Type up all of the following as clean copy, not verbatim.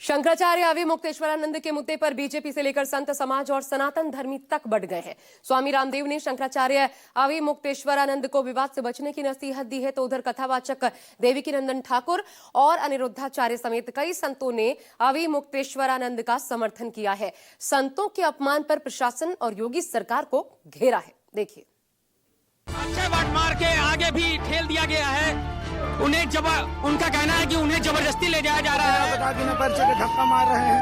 शंकराचार्य अवि मुक्तेश्वरानंद के मुद्दे पर बीजेपी से लेकर संत समाज और सनातन धर्मी तक बढ़ गए हैं। स्वामी रामदेव ने शंकराचार्य अवि मुक्तेश्वरानंद को विवाद से बचने की नसीहत दी है, तो उधर कथावाचक देवकीनंदन ठाकुर और अनिरुद्धाचार्य समेत कई संतों ने अवि मुक्तेश्वरानंद का समर्थन किया है। संतों के अपमान पर प्रशासन और योगी सरकार को घेरा है। देखिए, मार के आगे भी ठेल दिया गया है। उन्हें उनका कहना है कि उन्हें जबरदस्ती ले जाया जा रहा है। बता बिना पर्चे के धक्का मार रहे हैं।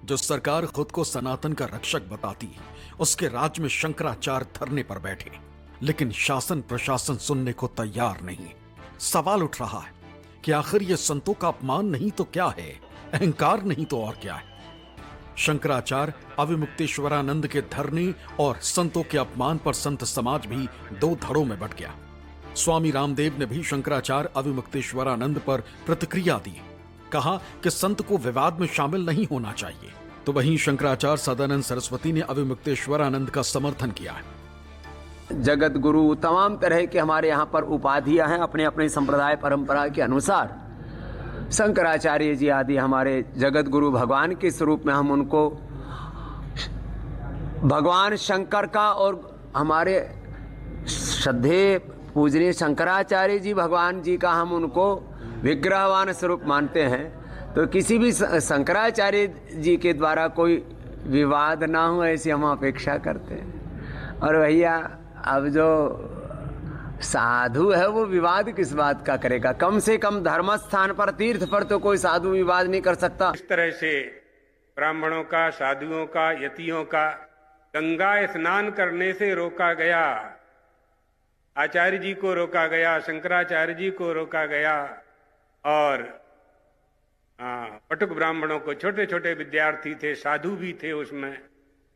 जो सरकार खुद को सनातन का रक्षक बताती, उसके राज्य में शंकराचार्य धरने पर बैठे, लेकिन शासन प्रशासन सुनने को तैयार नहीं। सवाल उठ रहा है कि आखिर ये संतों का अपमान नहीं तो क्या है, अहंकार नहीं तो और क्या है। शंकराचार्य अवि मुक्तेश्वरानंद के धरने और संतों के अपमान पर संत समाज भी दो धड़ों में बंट गया। स्वामी रामदेव ने भी शंकराचार्य अवि मुक्तेश्वरानंद पर प्रतिक्रिया दी, कहा कि संत को विवाद में शामिल नहीं होना चाहिए। तो वहीं शंकराचार्य सदानंद सरस्वती ने अवि मुक्तेश्वरानंद का समर्थन किया है। जगत गुरु तमाम तरह के हमारे यहाँ पर उपाधियां हैं अपने अपने संप्रदाय परंपरा के अनुसार। शंकराचार्य जी आदि हमारे जगत गुरु भगवान के स्वरूप में हम उनको भगवान शंकर का और हमारे श्रद्धेय पूजनीय शंकराचार्य जी भगवान जी का हम उनको विग्रहवान स्वरूप मानते हैं। तो किसी भी शंकराचार्य जी के द्वारा कोई विवाद ना हो, ऐसी हम अपेक्षा करते हैं। और भैया अब जो साधु है वो विवाद किस बात का करेगा? कम से कम धर्म स्थान पर, तीर्थ पर तो कोई साधु विवाद नहीं कर सकता। इस तरह से ब्राह्मणों का, साधुओं का, यतियों का गंगा स्नान करने से रोका गया। आचार्य जी को रोका गया, शंकराचार्य जी को रोका गया, और पटुक ब्राह्मणों को, छोटे छोटे विद्यार्थी थे, साधु भी थे उसमें,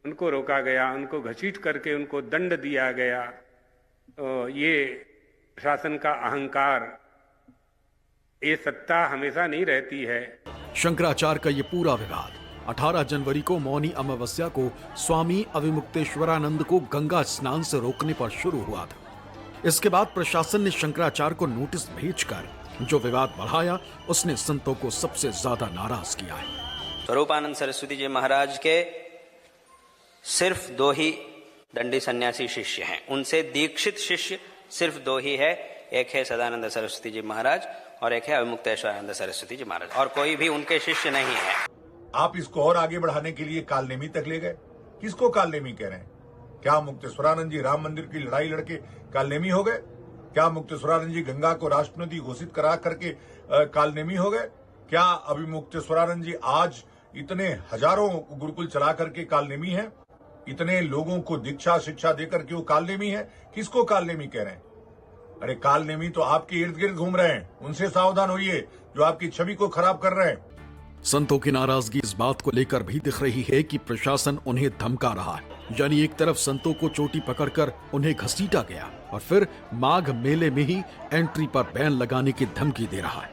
उनको रोका गया, उनको घसीट करके उनको दंड दिया गया। तो ये शासन का अहंकार, ये सत्ता हमेशा नहीं रहती है। शंकराचार्य का ये पूरा विवाद 18 जनवरी को मौनी अमावस्या को स्वामी अवि मुक्तेश्वरानंद को गंगा स्नान से रोकने पर शुरू हुआ था। इसके बाद प्रशासन ने शंकराचार्य को नोटिस भेजकर जो विवाद बढ़ाया, उसने संतों को सबसे ज्यादा नाराज किया है। स्वरूपानंद सरस्वती जी महाराज के सिर्फ 2 ही दंडी सन्यासी शिष्य हैं। उनसे दीक्षित शिष्य सिर्फ 2 ही है। एक है सदानंद सरस्वती जी महाराज और एक है अवि मुक्तेश्वरानंद सरस्वती जी महाराज, और कोई भी उनके शिष्य नहीं है। आप इसको और आगे बढ़ाने के लिए कालनेमी तक ले गए। किसको कालनेमी कह रहे हैं? क्या मुक्तेश्वरानंद जी राम मंदिर की लड़ाई लड़के कालनेमी हो गए? क्या मुक्तेश्वरानंद जी गंगा को राष्ट्र नदी घोषित करा करके कालनेमी हो गए? क्या अवि मुक्तेश्वरानंद जी आज इतने हजारों गुरुकुल चला करके कालनेमी है? इतने लोगों को दीक्षा शिक्षा देकर के वो कालनेमी है? किसको कालनेमी कह रहे हैं? अरे कालनेमी तो आपके इर्द गिर्द घूम रहे हैं, उनसे सावधान होइए जो आपकी छवि को खराब कर रहे हैं। संतों की नाराजगी इस बात को लेकर भी दिख रही है कि प्रशासन उन्हें धमका रहा है। यानी एक तरफ संतों को चोटी पकड़कर उन्हें घसीटा गया, और फिर माघ मेले में ही एंट्री पर बैन लगाने की धमकी दे रहा है।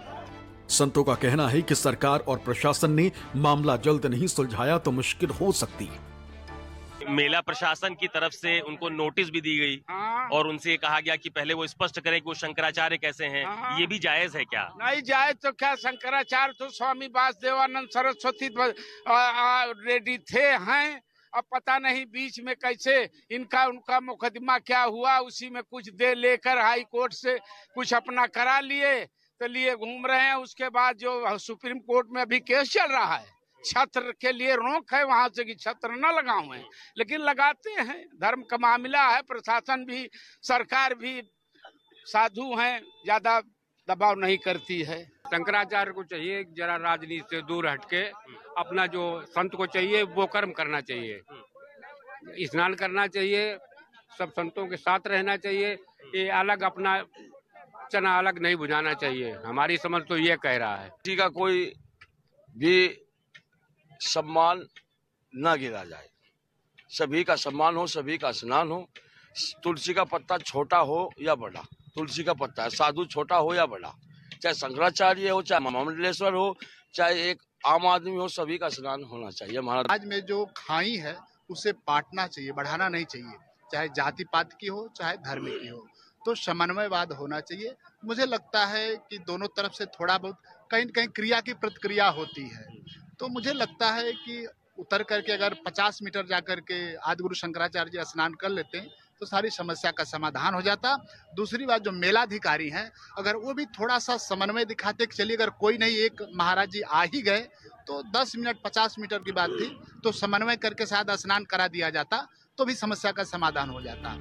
संतों का कहना है कि सरकार और प्रशासन ने मामला जल्द नहीं सुलझाया तो मुश्किल हो सकती है। मेला प्रशासन की तरफ से उनको नोटिस भी दी गई और उनसे कहा गया कि पहले वो स्पष्ट करें कि वो शंकराचार्य कैसे हैं। ये भी जायज है क्या? नहीं जायज तो क्या, शंकराचार्य तो स्वामी वासुदेवानंद सरस्वती रेडी थे हैं। अब पता नहीं बीच में कैसे उनका मुकदमा क्या हुआ, उसी में कुछ दे लेकर हाई कोर्ट से कुछ अपना करा लिए तो लिए घूम रहे हैं। उसके बाद जो सुप्रीम कोर्ट में अभी केस चल रहा है, छत्र के लिए रोक है वहां से कि छत्र न लगाए, लेकिन लगाते हैं। धर्म का मामला है, प्रशासन भी सरकार भी साधु हैं, ज्यादा दबाव नहीं करती है। शंकराचार्य को चाहिए जरा राजनीति से दूर हटके अपना जो संत को चाहिए वो कर्म करना चाहिए, स्नान करना चाहिए, सब संतों के साथ रहना चाहिए। ये अलग अपना चना अलग नहीं बुझाना चाहिए। हमारी समझ तो ये कह रहा है। किसी का कोई भी सम्मान न गिरा जाए, सभी का सम्मान हो, सभी का स्नान हो। तुलसी का पत्ता छोटा हो या बड़ा, तुलसी का पत्ता है, साधु छोटा हो या बड़ा, चाहे शंकराचार्य हो, चाहे महामंडलेश्वर हो, चाहे एक आम आदमी हो, सभी का स्नान होना चाहिए। महाराज में जो खाई है उसे पाटना चाहिए, बढ़ाना नहीं चाहिए। चाहे जाति पात की हो चाहे धर्म की हो, तो समन्वयवाद होना चाहिए। मुझे लगता है कि दोनों तरफ से थोड़ा बहुत कहीं न कहीं क्रिया की प्रतिक्रिया होती है, तो मुझे लगता है कि उतर करके अगर 50 मीटर जाकर के आदिगुरु शंकराचार्य जी स्नान कर लेते हैं तो सारी समस्या का समाधान हो जाता। दूसरी बात, जो मेलाधिकारी हैं अगर वो भी थोड़ा सा समन्वय दिखाते कि चलिए अगर कोई नहीं, एक महाराज जी आ ही गए तो 10 मिनट 50 मीटर की बात थी, तो समन्वय करके शायद स्नान करा दिया जाता तो भी समस्या का समाधान हो जाता।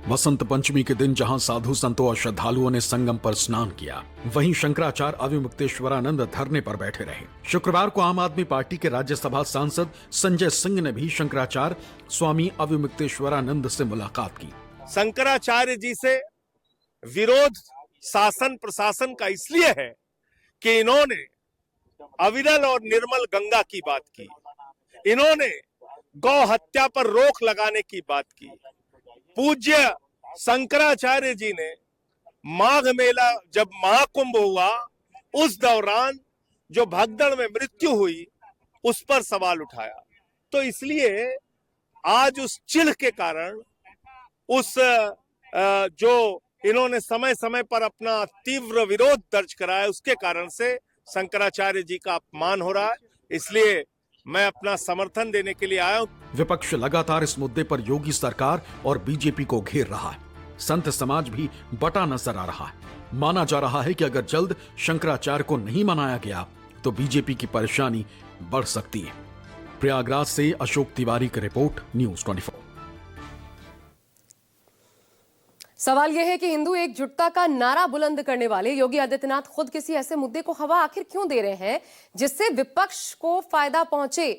वसंत पंचमी के दिन जहां साधु संतों और श्रद्धालुओं ने संगम पर स्नान किया, वहीं शंकराचार्य अविमुक्तेश्वरानंद धरने पर बैठे रहे। शुक्रवार को आम आदमी पार्टी के राज्यसभा सांसद संजय सिंह ने भी शंकराचार्य स्वामी अविमुक्तेश्वरानंद से मुलाकात की। शंकराचार्य जी से विरोध शासन प्रशासन का इसलिए है कि इन्होंने अविरल और निर्मल गंगा की बात की, इन्होंने गौ हत्या पर रोक लगाने की बात की। पूज्य शंकराचार्य जी ने माघ मेला जब महाकुंभ हुआ उस दौरान जो भगदड़ में मृत्यु हुई उस पर सवाल उठाया। तो इसलिए आज उस चिढ़ के कारण, उस जो इन्होंने समय समय पर अपना तीव्र विरोध दर्ज कराया, उसके कारण से शंकराचार्य जी का अपमान हो रहा है। इसलिए मैं अपना समर्थन देने के लिए आया हूं। विपक्ष लगातार इस मुद्दे पर योगी सरकार और बीजेपी को घेर रहा है। संत समाज भी बटा नजर आ रहा है। माना जा रहा है कि अगर जल्द शंकराचार्य को नहीं मनाया गया तो बीजेपी की परेशानी बढ़ सकती है। प्रयागराज से अशोक तिवारी की रिपोर्ट, न्यूज़ 24। सवाल यह है कि हिंदू एकजुटता का नारा बुलंद करने वाले योगी आदित्यनाथ खुद किसी ऐसे मुद्दे को हवा आखिर क्यों दे रहे हैं जिससे विपक्ष को फायदा पहुंचे?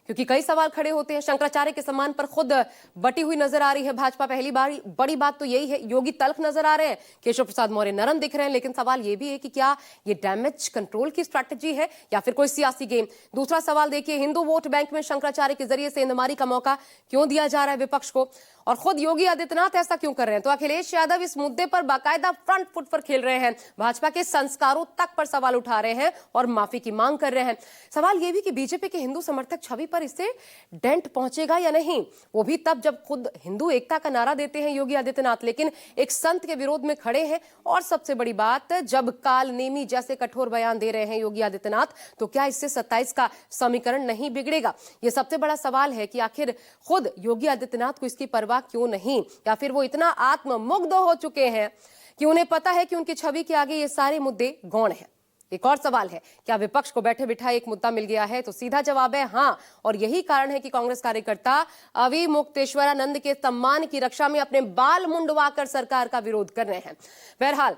क्योंकि कई सवाल खड़े होते हैं। शंकराचार्य के सम्मान पर खुद बटी हुई नजर आ रही है भाजपा। पहली बार बड़ी बात तो यही है, योगी तल्ख नजर आ रहे हैं, केशव प्रसाद मौर्य नरम दिख रहे हैं। लेकिन सवाल यह भी है कि क्या ये डैमेज कंट्रोल की स्ट्रैटेजी है या फिर कोई सियासी गेम? दूसरा सवाल देखिए, हिंदू वोट बैंक में शंकराचार्य के जरिए सेंधमारी का मौका क्यों दिया जा रहा है विपक्ष को, और खुद योगी आदित्यनाथ ऐसा क्यों कर रहे हैं? तो अखिलेश यादव इस मुद्दे पर बाकायदा फ्रंट फुट पर खेल रहे हैं, भाजपा के संस्कारों तक पर सवाल उठा रहे हैं और माफी की मांग कर रहे हैं। सवाल यह भी कि बीजेपी के हिंदू समर्थक छवि पर इससे डेंट पहुंचेगा या नहीं, वो भी तब जब खुद हिंदू एकता का नारा देते हैं योगी आदित्यनाथ, लेकिन एक संत के विरोध में खड़े हैं। और सबसे बड़ी बात, जब काल नेमी जैसे कठोर बयान दे रहे हैं योगी आदित्यनाथ, तो क्या इससे 27 का समीकरण नहीं बिगड़ेगा? यह सबसे बड़ा सवाल है कि आखिर खुद योगी आदित्यनाथ को इसकी परवाह क्यों नहीं, या फिर वो इतना आत्ममुग्ध हो चुके हैं कि उन्हें पता है कि उनकी छवि के आगे ये सारे मुद्दे गौण हैं। एक और सवाल है, क्या विपक्ष को बैठे बिठाए एक मुद्दा मिल गया है? तो सीधा जवाब है हां, और यही कारण है कि कांग्रेस कार्यकर्ता अविमुक्तेश्वरानंद के सम्मान की रक्षा में अपने बाल मुंडवाकर सरकार का विरोध कर रहे हैं। बहरहाल